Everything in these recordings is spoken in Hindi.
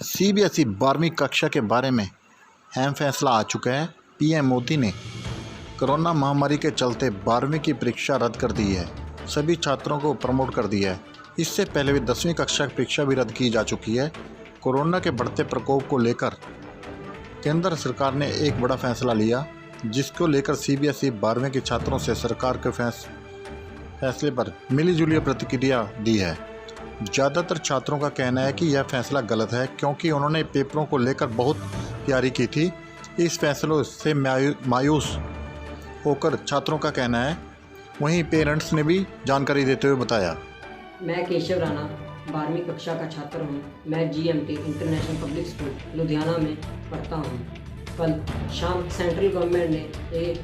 सीबीएसई 12वीं कक्षा के बारे में अहम फैसला आ चुका है। पीएम मोदी ने कोरोना महामारी के चलते 12वीं की परीक्षा रद्द कर दी है। सभी छात्रों को प्रमोट कर दिया है। इससे पहले भी 10वीं कक्षा की परीक्षा भी रद्द की जा चुकी है। कोरोना के बढ़ते प्रकोप को लेकर केंद्र सरकार ने एक बड़ा फैसला लिया, जिसको लेकर सीबीएसई 12वीं के छात्रों से सरकार के फैसले पर मिलीजुली प्रतिक्रिया दी है। ज़्यादातर छात्रों का कहना है कि यह फैसला गलत है, क्योंकि उन्होंने पेपरों को लेकर बहुत तैयारी की थी। इस फैसलों से मायूस होकर छात्रों का कहना है। वहीं पेरेंट्स ने भी जानकारी देते हुए बताया। मैं केशव राणा 12वीं कक्षा का छात्र हूं। मैं GMT international public school Ludhiana में पढ़ता हूं। कल शाम सेंट्रल गवर्नमेंट ने एक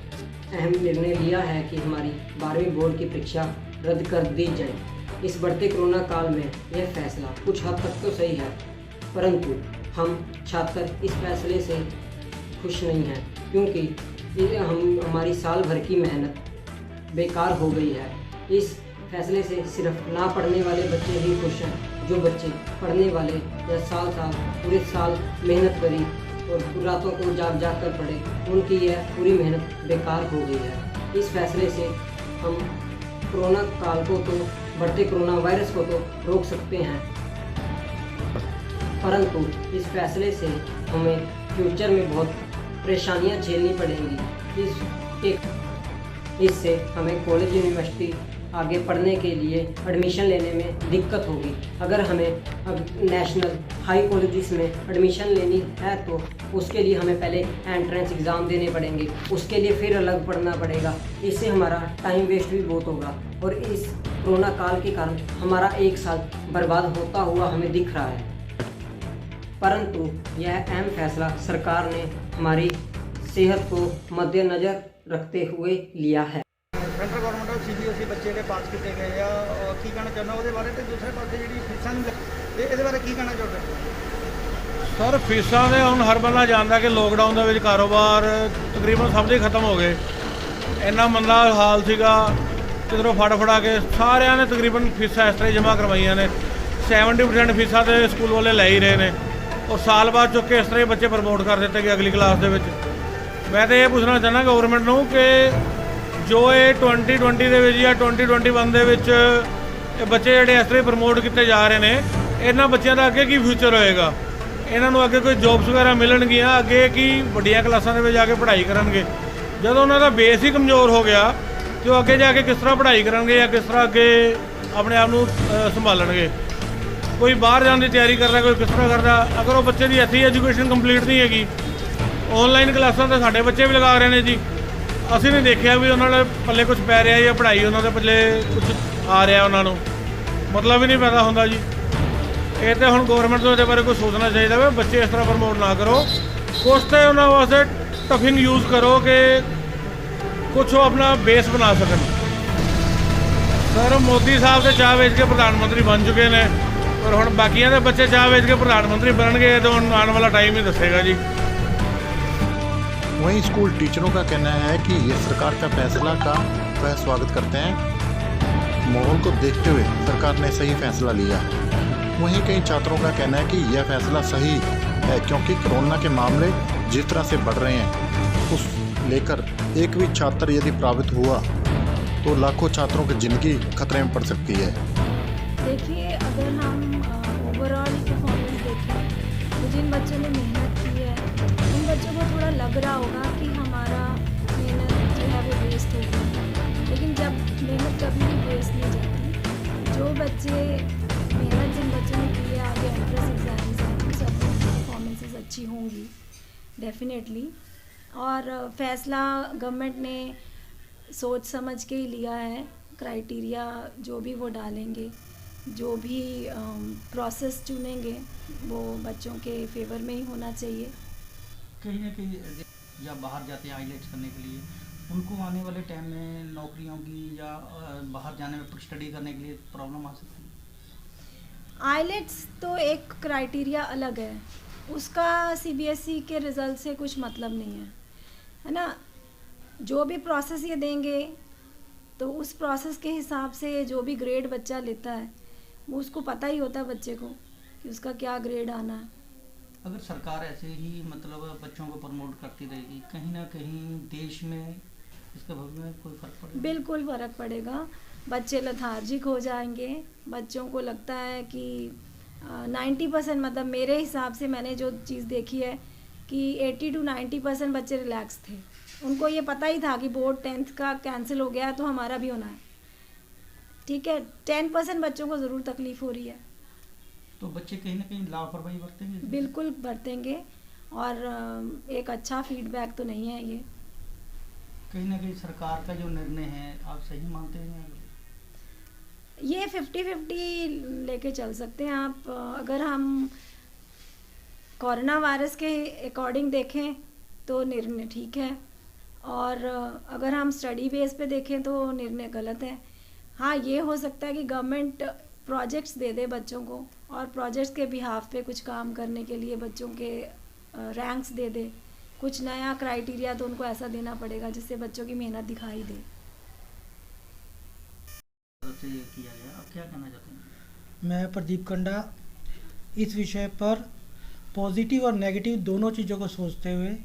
अहम निर्णय लिया है कि हमारी 12वीं बोर्ड की परीक्षा रद्द कर दी जाए। इस बढ़ते कोरोना काल में यह फैसला कुछ हद तक तो सही है, परंतु हम छात्र इस फैसले से खुश नहीं हैं, क्योंकि हमारी साल भर की मेहनत बेकार हो गई है। इस फैसले से सिर्फ ना पढ़ने वाले बच्चे ही खुश हैं। जो बच्चे पढ़ने वाले या पूरे साल मेहनत करी और रातों को जाग कर पढ़े, उनकी यह पूरी मेहनत बेकार हो गई है। इस फैसले से हम कोरोना काल को तो बढ़ते कोरोना वायरस को तो रोक सकते हैं, परंतु इस फैसले से हमें फ्यूचर में बहुत परेशानियां झेलनी पड़ेंगी। इससे हमें कॉलेज यूनिवर्सिटी आगे पढ़ने के लिए एडमिशन लेने में दिक्कत होगी। अगर हमें अब नेशनल हाई कॉलेजेस में एडमिशन लेनी है तो उसके लिए हमें पहले एंट्रेंस एग्ज़ाम देने पड़ेंगे, उसके लिए फिर अलग पढ़ना पड़ेगा। इससे हमारा टाइम वेस्ट भी बहुत होगा और इस कोरोना काल के कारण हमारा एक साल बर्बाद होता हुआ हमें दिख रहा है। परंतु यह अहम फैसला सरकार ने हमारी सेहत को मद्देनज़र रखते हुए लिया है। सेंट्रल गवर्नमेंट और सीबीएसई बच्चे के पास किए गए या की कहना चाहना ਉਹਦੇ ਬਾਰੇ ਤੇ ਦੂਸਰੇ ਪਾਸੇ ਜਿਹੜੀ ਫੀਸਾਂ ਨੂੰ ਇਹਦੇ ਬਾਰੇ ਕੀ ਕਹਿਣਾ ਚਾਹੁੰਦੇ ਸਰ? ਫੀਸਾਂ ਦੇ ਹੁਣ ਹਰ ਬੰਦਾ ਜਾਣਦਾ ਕਿ ਲੋਕਡਾਊਨ ਦੇ ਵਿੱਚ ਕਾਰੋਬਾਰ ਤਕਰੀਬਨ ਸਭ ਦੇ ਖਤਮ ਹੋ ਗਏ। ਇੰਨਾ ਮੰਦਾ ਹਾਲ ਸੀਗਾ, ਕਿਧਰੋਂ ਫੜਾ ਕੇ ਸਾਰਿਆਂ ਨੇ ਤਕਰੀਬਨ ਫੀਸਾਂ ਇਸ ਤਰ੍ਹਾਂ ਜਮ੍ਹਾਂ ਕਰਵਾਈਆਂ ਨੇ। 70% ਫੀਸਾਂ ਤੇ ਸਕੂਲ ਵਾਲੇ ਲੈ ਹੀ ਰਹੇ ਨੇ ਔਰ ਸਾਲ ਬਾਅਦ ਚੁੱਕ ਕੇ ਇਸ ਤਰ੍ਹਾਂ ਹੀ ਬੱਚੇ ਪ੍ਰਮੋਟ ਕਰ ਦਿੱਤੇ ਗਏ ਅਗਲੀ ਕਲਾਸ ਦੇ ਵਿੱਚ। ਮੈਂ ਤਾਂ ਇਹ ਪੁੱਛਣਾ ਚਾਹੁੰਦਾ ਗਵਰਨਮੈਂਟ ਨੂੰ ਕਿ ਜੋ ਇਹ 2020 ਦੇ ਵਿੱਚ ਜਾਂ 2021 ਦੇ ਵਿੱਚ ਇਹ ਬੱਚੇ ਜਿਹੜੇ ਇਸ ਤਰ੍ਹਾਂ ਪ੍ਰਮੋਟ ਕੀਤੇ ਜਾ ਰਹੇ ਨੇ, ਇਹਨਾਂ ਬੱਚਿਆਂ ਦਾ ਅੱਗੇ ਕੀ ਫਿਊਚਰ ਹੋਏਗਾ? ਇਹਨਾਂ ਨੂੰ ਅੱਗੇ ਕੋਈ ਜੋਬਸ ਵਗੈਰਾ ਮਿਲਣਗੀਆਂ? ਅੱਗੇ ਕੀ ਵੱਡੀਆਂ ਕਲਾਸਾਂ ਦੇ ਵਿੱਚ ਜਾ ਕੇ ਪੜ੍ਹਾਈ ਕਰਨਗੇ? ਜਦੋਂ ਉਹਨਾਂ ਦਾ ਬੇਸ ਹੀ ਕਮਜ਼ੋਰ ਹੋ ਗਿਆ ਤੇ ਉਹ ਅੱਗੇ ਜਾ ਕੇ ਕਿਸ ਤਰ੍ਹਾਂ ਪੜ੍ਹਾਈ ਕਰਨਗੇ ਜਾਂ ਕਿਸ ਤਰ੍ਹਾਂ ਅੱਗੇ ਆਪਣੇ ਆਪ ਨੂੰ ਸੰਭਾਲਣਗੇ? ਕੋਈ ਬਾਹਰ ਜਾਣ ਦੀ ਤਿਆਰੀ ਕਰ ਰਿਹਾ, ਕੋਈ ਕਿਸ ਤਰ੍ਹਾਂ ਕਰਦਾ। ਅਗਰ ਉਹ ਬੱਚੇ ਦੀ ਇੱਥੇ ਐਜੂਕੇਸ਼ਨ ਕੰਪਲੀਟ ਨਹੀਂ ਹੈਗੀ, ਆਨਲਾਈਨ ਕਲਾਸਾਂ ਤਾਂ ਸਾਡੇ ਬੱਚੇ ਵੀ ਲਗਾ ਰਹੇ ਨੇ ਜੀ। ਅਸੀਂ ਨਹੀਂ ਦੇਖਿਆ ਵੀ ਉਹਨਾਂ ਦੇ ਪੱਲੇ ਕੁਝ ਪੈ ਰਿਹਾ ਜਾਂ ਪੜ੍ਹਾਈ ਉਹਨਾਂ ਦੇ ਪੱਲੇ ਕੁਝ ਆ ਰਿਹਾ, ਉਹਨਾਂ ਨੂੰ ਮਤਲਬ ਹੀ ਨਹੀਂ ਪੈਦਾ ਹੁੰਦਾ ਜੀ। ਇਹ ਤਾਂ ਹੁਣ ਗਵਰਨਮੈਂਟ ਨੂੰ ਇਹਦੇ ਬਾਰੇ ਕੁਝ ਸੋਚਣਾ ਚਾਹੀਦਾ ਵਾ। ਬੱਚੇ ਇਸ ਤਰ੍ਹਾਂ ਪ੍ਰਮੋਟ ਨਾ ਕਰੋ, ਕੁਛ ਤਾਂ ਉਹਨਾਂ ਵਾਸਤੇ ਟਫਿੰਗ ਯੂਜ਼ ਕਰੋ ਕਿ ਕੁਛ ਉਹ ਆਪਣਾ ਬੇਸ ਬਣਾ ਸਕਣ। ਸਰ ਮੋਦੀ ਸਾਹਿਬ ਤੇ ਚਾਹ ਵੇਚ ਕੇ ਪ੍ਰਧਾਨ ਮੰਤਰੀ ਬਣ ਚੁੱਕੇ ਨੇ, ਪਰ ਹੁਣ ਬਾਕੀਆਂ ਦੇ ਬੱਚੇ ਚਾਹ ਵੇਚ ਕੇ ਪ੍ਰਧਾਨ ਮੰਤਰੀ ਬਣਨਗੇ ਤਾਂ ਹੁਣ ਆਉਣ ਵਾਲਾ टाइम ही दसेगा जी। वहीं स्कूल टीचरों का कहना है कि ये सरकार का फैसला का वह स्वागत करते हैं। माहौल को देखते हुए सरकार ने सही फैसला लिया। वहीं कई छात्रों का कहना है कि यह फैसला सही है, क्योंकि कोरोना के मामले जिस तरह से बढ़ रहे हैं उस लेकर एक भी छात्र यदि प्रभावित हुआ तो लाखों छात्रों की ज़िंदगी खतरे में पड़ सकती है। देखिए, अगर हम ओवरऑल परफॉर्मेंस देखें तो जिन बच्चों ने मेहनत की है उन बच्चों को थोड़ा लग रहा होगा कि हमारा मेहनत जो है वो वेस्ट हो गई, लेकिन जब मेहनत कभी भी वेस्ट नहीं जाती। जो बच्चे मेहनत जिन बच्चों ने की है, आगे एंट्रेंस एग्जाम्स हैं, उन सब परफॉर्मेंसेस अच्छी होंगी डेफिनेटली। और फैसला गवर्नमेंट ने सोच समझ के ही लिया है। क्राइटेरिया जो भी वो डालेंगे, जो भी प्रोसेस चुनेंगे, वो बच्चों के फेवर में ही होना चाहिए। कहीं ना कहीं या बाहर जाते हैं आईलेट्स करने के लिए, उनको आने वाले टाइम में नौकरियों की या बाहर जाने में स्टडी करने के लिए प्रॉब्लम आ सकती है। आईलेट्स तो एक क्राइटेरिया अलग है, उसका सीबीएसई के रिज़ल्ट से कुछ मतलब नहीं है ना। जो भी प्रोसेस ये देंगे तो उस प्रोसेस के हिसाब से जो भी ग्रेड बच्चा लेता है वो उसको पता ही होता है बच्चे को कि उसका क्या ग्रेड आना है। अगर सरकार ऐसे ही मतलब बच्चों को प्रमोट करती रहेगी, कहीं ना कहीं देश में इसके भविष्य में कोई फर्क पड़ेगा? बिल्कुल फ़र्क पड़ेगा। बच्चे लेथार्जिक हो जाएंगे। बच्चों को लगता है कि 90% मतलब मेरे हिसाब से मैंने जो चीज़ देखी है कि 80 to 90% बच्चे रिलैक्स थे। उनको ये पता ही था कि बोर्ड 10th का कैंसिल हो गया है तो हमारा भी होना है। ठीक है, 10% बच्चों को ज़रूर तकलीफ़ हो रही है। तो बच्चे कहीं ना कहीं लापरवाही बरतेंगे इसमें? बिल्कुल बरतेंगे और एक अच्छा फीडबैक तो नहीं है ये। कहीं ना कहीं सरकार का जो निर्णय है आप सही मानते हैं? ये 50-50 लेके चल सकते हैं आप। अगर हम कोरोना वायरस के अकॉर्डिंग देखें तो निर्णय ठीक है, और अगर हम स्टडी बेस पे देखें तो निर्णय गलत है। हाँ, ये हो सकता है कि गवर्नमेंट प्रोजेक्ट्स दे दे बच्चों को, और प्रोजेक्ट्स के बिहाफ पे कुछ काम करने के लिए बच्चों के रैंक्स दे दे। कुछ नया क्राइटेरिया तो उनको ऐसा देना पड़ेगा जिससे बच्चों की मेहनत दिखाई दे। से किया गया, आप क्या कहना चाहते हैं? मैं प्रदीप कंडा इस विषय पर पॉजिटिव और नेगेटिव दोनों चीज़ों को सोचते हुए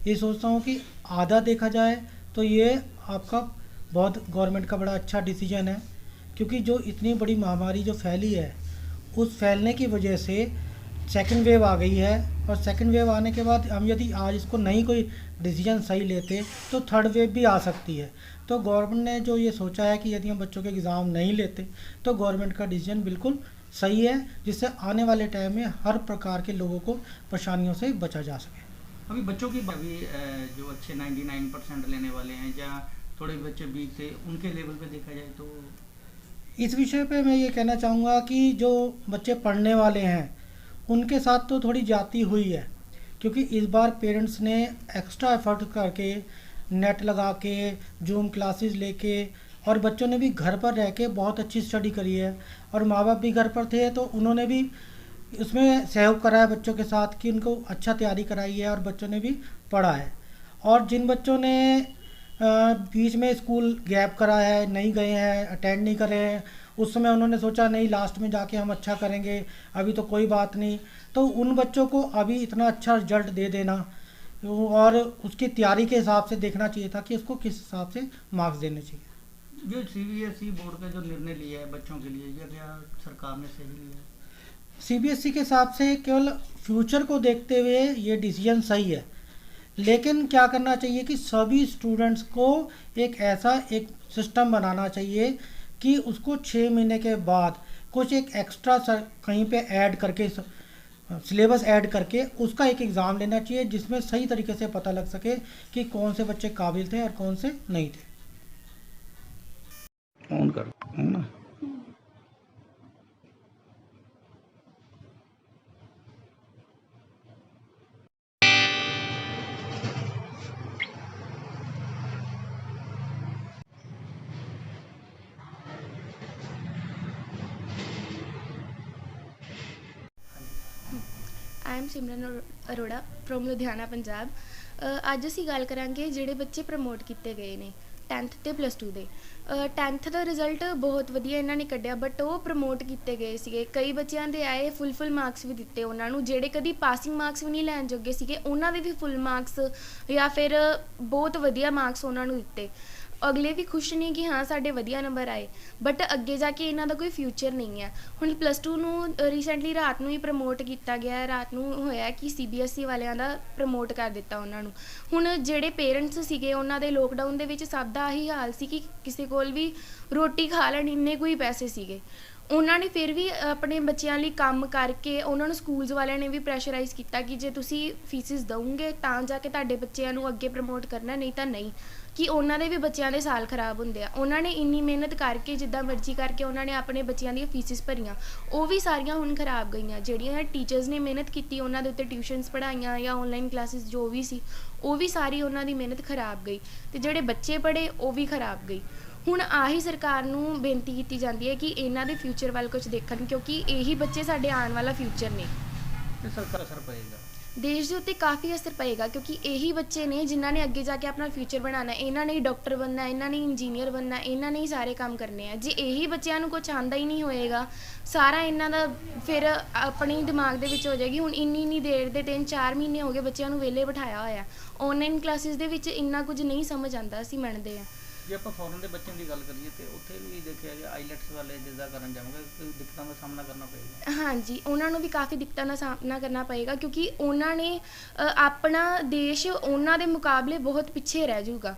ये सोचता हूँ कि आधा देखा जाए तो ये आपका बहुत गवर्नमेंट का बड़ा अच्छा डिसीजन है, क्योंकि जो इतनी बड़ी महामारी जो फैली है उस फैलने की वजह से सेकंड वेव आ गई है, और सेकंड वेव आने के बाद हम यदि आज इसको नहीं कोई डिसीजन सही लेते तो थर्ड वेव भी आ सकती है। तो गवर्नमेंट ने जो ये सोचा है कि यदि हम बच्चों के एग्ज़ाम नहीं लेते तो गवर्नमेंट का डिसीजन बिल्कुल सही है, जिससे आने वाले टाइम में हर प्रकार के लोगों को परेशानियों से बचा जा सके। अभी बच्चों की अभी जो अच्छे 99% लेने वाले हैं या थोड़े बच्चे वीक थे, उनके लेवल पे देखा जाए तो इस विषय पे मैं ये कहना चाहूँगा कि जो बच्चे पढ़ने वाले हैं उनके साथ तो थोड़ी जाती हुई है, क्योंकि इस बार पेरेंट्स ने एक्स्ट्रा एफर्ट करके नेट लगा के जूम क्लासेस लेके, और बच्चों ने भी घर पर रह के बहुत अच्छी स्टडी करी है, और माँ बाप भी घर पर थे तो उन्होंने भी उसमें सहयोग करा है बच्चों के साथ कि उनको अच्छा तैयारी कराई है और बच्चों ने भी पढ़ा है। और जिन बच्चों ने बीच में स्कूल गैप करा है, नहीं गए हैं, अटेंड नहीं करे हैं, उस समय उन्होंने सोचा नहीं लास्ट में जाके हम अच्छा करेंगे, अभी तो कोई बात नहीं, तो उन बच्चों को अभी इतना अच्छा रिजल्ट दे देना और उसकी तैयारी के हिसाब से देखना चाहिए था कि उसको किस हिसाब से मार्क्स देने चाहिए। जो CBSE बोर्ड का जो निर्णय लिया है बच्चों के लिए, या क्या सरकार ने सही लिया है? CBSE के हिसाब से केवल फ्यूचर को देखते हुए ये डिसीजन सही है, लेकिन क्या करना चाहिए कि सभी स्टूडेंट्स को एक ऐसा एक सिस्टम बनाना चाहिए कि उसको 6 महीने के बाद कुछ एक एक्स्ट्रा कहीं पे ऐड करके सिलेबस ऐड करके उसका एक एग्ज़ाम लेना चाहिए, जिसमें सही तरीके से पता लग सके कि कौन से बच्चे काबिल थे और कौन से नहीं थे। ऑन कर ना। I am Simran Arora from Ludhiana Punjab. ਅੱਜ ਅਸੀਂ ਗੱਲ ਕਰਾਂਗੇ ਜਿਹੜੇ ਬੱਚੇ ਪ੍ਰਮੋਟ ਕੀਤੇ ਗਏ ਨੇ 10th ਤੇ +2 ਦੇ। 10th ਦਾ ਰਿਜ਼ਲਟ ਬਹੁਤ ਵਧੀਆ ਇਹਨਾਂ ਨੇ ਕੱਢਿਆ, ਬਟ ਉਹ ਪ੍ਰਮੋਟ ਕੀਤੇ ਗਏ ਸੀਗੇ। ਕਈ ਬੱਚਿਆਂ ਦੇ ਆਏ ਫੁੱਲ ਮਾਰਕਸ ਵੀ ਦਿੱਤੇ ਉਹਨਾਂ ਨੂੰ, ਜਿਹੜੇ ਕਦੀ ਪਾਸਿੰਗ ਮਾਰਕਸ ਵੀ ਨਹੀਂ ਲੈਣ ਜੋਗੇ ਸੀਗੇ, ਉਹਨਾਂ ਦੇ ਵੀ ਫੁੱਲ ਮਾਰਕਸ ਜਾਂ ਫਿਰ ਬਹੁਤ ਵਧੀਆ ਮਾਰਕਸ ਉਹਨਾਂ ਨੂੰ ਦਿੱਤੇ। ਅਗਲੇ ਵੀ ਖੁਸ਼ ਨੇ ਕਿ ਹਾਂ ਸਾਡੇ ਵਧੀਆ ਨੰਬਰ ਆਏ, ਬਟ ਅੱਗੇ ਜਾ ਕੇ ਇਹਨਾਂ ਦਾ ਕੋਈ ਫਿਊਚਰ ਨਹੀਂ ਹੈ। ਹੁਣ +2 ਨੂੰ ਰੀਸੈਂਟਲੀ ਰਾਤ ਨੂੰ ਹੀ ਪ੍ਰਮੋਟ ਕੀਤਾ ਗਿਆ, ਰਾਤ ਨੂੰ ਹੋਇਆ ਕਿ CBSE ਵਾਲਿਆਂ ਦਾ ਪ੍ਰਮੋਟ ਕਰ ਦਿੱਤਾ ਉਹਨਾਂ ਨੂੰ। ਹੁਣ ਜਿਹੜੇ ਪੇਰੈਂਟਸ ਸੀਗੇ ਉਹਨਾਂ ਦੇ ਲੋਕਡਾਊਨ ਦੇ ਵਿੱਚ ਸਭ ਦਾ ਆਹੀ ਹਾਲ ਸੀ ਕਿ ਕਿਸੇ ਕੋਲ ਵੀ ਰੋਟੀ ਖਾ ਲੈਣ ਇੰਨੇ ਕੋਈ ਪੈਸੇ ਸੀਗੇ। ਉਹਨਾਂ ਨੇ ਫਿਰ ਵੀ ਆਪਣੇ ਬੱਚਿਆਂ ਲਈ ਕੰਮ ਕਰਕੇ, ਉਹਨਾਂ ਨੂੰ ਸਕੂਲਸ ਵਾਲਿਆਂ ਨੇ ਵੀ ਪ੍ਰੈਸ਼ਰਾਈਜ਼ ਕੀਤਾ ਕਿ ਜੇ ਤੁਸੀਂ ਫੀਸਿਸ ਦਓਗੇ ਤਾਂ ਜਾ ਕੇ ਤੁਹਾਡੇ ਬੱਚਿਆਂ ਨੂੰ ਅੱਗੇ ਪ੍ਰਮੋਟ ਕਰਨਾ, ਨਹੀਂ ਤਾਂ ਨਹੀਂ, ਕਿ ਉਹਨਾਂ ਦੇ ਵੀ ਬੱਚਿਆਂ ਦੇ ਸਾਲ ਖਰਾਬ ਹੁੰਦੇ ਆ। ਉਹਨਾਂ ਨੇ ਇੰਨੀ ਮਿਹਨਤ ਕਰਕੇ ਜਿੱਦਾਂ ਮਰਜ਼ੀ ਕਰਕੇ ਉਹਨਾਂ ਨੇ ਆਪਣੇ ਬੱਚਿਆਂ ਦੀਆਂ ਫੀਸਿਸ ਭਰੀਆਂ, ਉਹ ਵੀ ਸਾਰੀਆਂ ਹੁਣ ਖਰਾਬ ਗਈਆਂ। ਜਿਹੜੀਆਂ ਟੀਚਰਸ ਨੇ ਮਿਹਨਤ ਕੀਤੀ ਉਹਨਾਂ ਦੇ ਉੱਤੇ ਟਿਊਸ਼ਨਸ ਪੜ੍ਹਾਈਆਂ ਜਾਂ ਔਨਲਾਈਨ ਕਲਾਸਿਸ ਜੋ ਵੀ ਸੀ, ਉਹ ਵੀ ਸਾਰੀ ਉਹਨਾਂ ਦੀ ਮਿਹਨਤ ਖਰਾਬ ਗਈ, ਅਤੇ ਜਿਹੜੇ ਬੱਚੇ ਪੜ੍ਹੇ ਉਹ ਵੀ ਖਰਾਬ ਗਈ। ਹੁਣ ਆਹੀ ਸਰਕਾਰ ਨੂੰ ਬੇਨਤੀ ਕੀਤੀ ਜਾਂਦੀ ਹੈ ਕਿ ਇਹਨਾਂ ਦੇ ਫਿਊਚਰ ਵੱਲ ਕੁਝ ਦੇਖਣ, ਕਿਉਂਕਿ ਇਹੀ ਬੱਚੇ ਸਾਡੇ ਆਉਣ ਵਾਲਾ ਫਿਊਚਰ ਨੇ। ਤੇ ਸਰਕਾਰ ਅਸਰ ਪਏਗਾ। ਦੇਸ਼ ਦੇ ਉੱਤੇ ਕਾਫੀ ਅਸਰ ਪਏਗਾ, ਕਿਉਂਕਿ ਇਹੀ ਬੱਚੇ ਨੇ ਜਿਨ੍ਹਾਂ ਨੇ ਅੱਗੇ ਜਾ ਕੇ ਆਪਣਾ ਫਿਊਚਰ ਬਣਾਉਣਾ, ਇਹਨਾਂ ਨੇ ਹੀ ਡਾਕਟਰ ਬਣਨਾ, ਇਹਨਾਂ ਨੇ ਇੰਜੀਨੀਅਰ ਬਣਨਾ, ਇਹਨਾਂ ਨੇ ਹੀ ਸਾਰੇ ਕੰਮ ਕਰਨੇ ਆ। ਜੇ ਇਹੀ ਬੱਚਿਆਂ ਨੂੰ ਕੁਝ ਆਉਂਦਾ ਹੀ ਨਹੀਂ ਹੋਏਗਾ, ਸਾਰਾ ਇਹਨਾਂ ਦਾ ਫਿਰ ਆਪਣੇ ਦਿਮਾਗ ਦੇ ਵਿੱਚ ਹੋ ਜਾਏਗੀ। ਹੁਣ ਇੰਨੀ ਦੇਰ ਦੇ 3-4 ਮਹੀਨੇ ਹੋ ਗਏ ਬੱਚਿਆਂ ਨੂੰ ਵਿਹਲੇ ਬਿਠਾਇਆ ਹੋਇਆ, ਆਨਲਾਈਨ ਕਲਾਸਿਸ ਦੇ ਵਿੱਚ ਇੰਨਾ ਕੁਝ ਨਹੀਂ ਸਮਝ ਆਉਂਦਾ, ਅਸੀਂ ਮੰਨਦੇ ਹਾਂ। ਜੇ ਆਪਾਂ ਫੋਰਨ ਦੇ ਬੱਚਿਆਂ ਦੀ ਗੱਲ ਕਰੀਏ ਤੇ ਉੱਥੇ ਵੀ ਦੇਖਿਆ ਗਿਆ ਆਈਲੈਟਸ ਵਾਲੇ ਜਿੱਦਾਂ ਕਰਨ ਜਾਵਾਂਗੇ ਕੋਈ ਦਿੱਕਤਾਂ ਦਾ ਸਾਹਮਣਾ ਕਰਨਾ ਪਏਗਾ। ਹਾਂਜੀ, ਉਹਨਾਂ ਨੂੰ ਵੀ ਕਾਫੀ ਦਿੱਕਤਾਂ ਦਾ ਸਾਹਮਣਾ ਕਰਨਾ ਪਏਗਾ, ਕਿਉਂਕਿ ਉਹਨਾਂ ਨੇ ਆਪਣਾ ਦੇਸ਼ ਉਹਨਾਂ ਦੇ ਮੁਕਾਬਲੇ ਬਹੁਤ ਪਿੱਛੇ ਰਹਿ ਜਾਊਗਾ।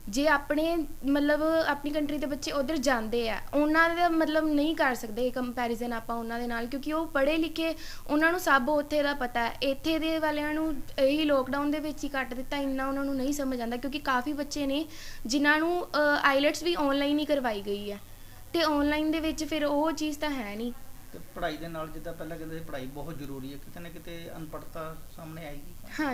ਜੇ ਆਪਣੇ ਮਤਲਬ ਆਪਣੀ ਕੰਟਰੀ ਦੇ ਬੱਚੇ ਉੱਧਰ ਜਾਂਦੇ ਆ, ਉਹਨਾਂ ਦਾ ਮਤਲਬ ਨਹੀਂ ਕਰ ਸਕਦੇ ਕੰਪੈਰੀਜ਼ਨ ਆਪਾਂ ਉਹਨਾਂ ਦੇ ਨਾਲ, ਕਿਉਂਕਿ ਉਹ ਪੜ੍ਹੇ ਲਿਖੇ, ਉਹਨਾਂ ਨੂੰ ਸਭ ਉੱਥੇ ਦਾ ਪਤਾ ਹੈ। ਇੱਥੇ ਦੇ ਵਾਲਿਆਂ ਨੂੰ ਇਹੀ ਲੋਕਡਾਊਨ ਦੇ ਵਿੱਚ ਹੀ ਕੱਟ ਦਿੱਤਾ, ਇੰਨਾ ਉਹਨਾਂ ਨੂੰ ਨਹੀਂ ਸਮਝ ਆਉਂਦਾ, ਕਿਉਂਕਿ ਕਾਫੀ ਬੱਚੇ ਨੇ ਜਿਨ੍ਹਾਂ ਨੂੰ ਆਈਲੈਟਸ ਵੀ ਆਨਲਾਈਨ ਹੀ ਕਰਵਾਈ ਗਈ ਹੈ, ਅਤੇ ਆਨਲਾਈਨ ਦੇ ਵਿੱਚ ਫਿਰ ਉਹ ਚੀਜ਼ ਤਾਂ ਹੈ ਨਹੀਂ। ਤੇ ਪੜ੍ਹਾਈ ਦੇ ਨਾਲ ਜਿੱਦਾਂ ਪਹਿਲਾਂ ਕਹਿੰਦੇ ਸੀ ਪੜ੍ਹਾਈ ਬਹੁਤ ਜ਼ਰੂਰੀ ਹੈ, ਕਿਤੇ ਨਾ ਕਿਤੇ ਅਨਪੜ੍ਹਤਾ ਸਾਹਮਣੇ ਆਏਗੀ। ਹਾਂ।